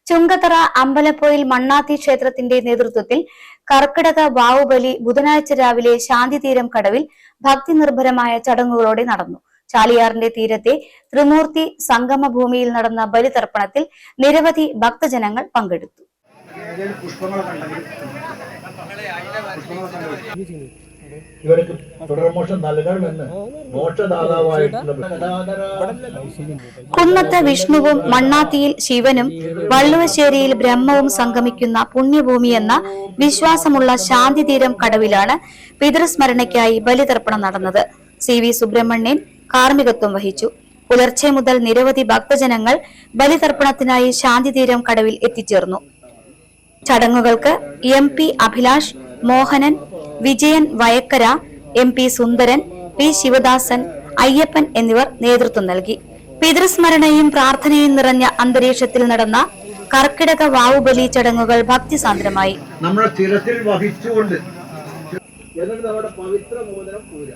ചുങ്കത്തറ അമ്പലപ്പൊയിൽ മണ്ണാത്തി ക്ഷേത്രത്തിന്റെ നേതൃത്വത്തിൽ കർക്കിടക വാവുബലി ബുധനാഴ്ച രാവിലെ ശാന്തിതീരം കടവിൽ ഭക്തിനിർഭരമായ ചടങ്ങുകളോടെ നടന്നു. ചാലിയാറിന്റെ തീരത്തെ ത്രിമൂർത്തി സംഗമ ഭൂമിയിൽ നടന്ന ബലിതർപ്പണത്തിൽ നിരവധി ഭക്തജനങ്ങൾ പങ്കെടുത്തു. ഇവർക്ക് തുടർമോക്ഷം നൽകണമെന്ന് മോക്ഷദാതാവായിട്ടുള്ള കുന്നത്ത് വിഷ്ണുവും മണ്ണാത്തിയിൽ ശിവനും വള്ളുവശ്ശേരിയിൽ ബ്രഹ്മവും സംഗമിക്കുന്ന പുണ്യഭൂമി എന്ന വിശ്വാസമുള്ള ശാന്തിതീരം കടവിലാണ് പിതൃസ്മരണയ്ക്കായി ബലിതർപ്പണം നടന്നത്. CV സുബ്രഹ്മണ്യൻ കാർമ്മികത്വം വഹിച്ചു. പുലർച്ചെ മുതൽ നിരവധി ഭക്തജനങ്ങൾ ബലിതർപ്പണത്തിനായി ശാന്തിതീരം കടവിൽ എത്തിച്ചേർന്നു. ചടങ്ങുകൾക്ക് MP അഭിലാഷ്, മോഹനൻ, വിജയൻ വയക്കര, MP സുന്ദരൻ, P ശിവദാസൻ, അയ്യപ്പൻ എന്നിവർ നേതൃത്വം നൽകി. പിതൃസ്മരണയും പ്രാർത്ഥനയും നിറഞ്ഞ അന്തരീക്ഷത്തിൽ നടന്ന കർക്കിടക വാവുബലി ചടങ്ങുകൾ ഭക്തിസാന്ദ്രമായി. നമ്മുടെ സ്ഥിരത്തിൽ വഹിച്ചുകൊണ്ട് നമ്മുടെ പവിത്ര മോദനം പൂര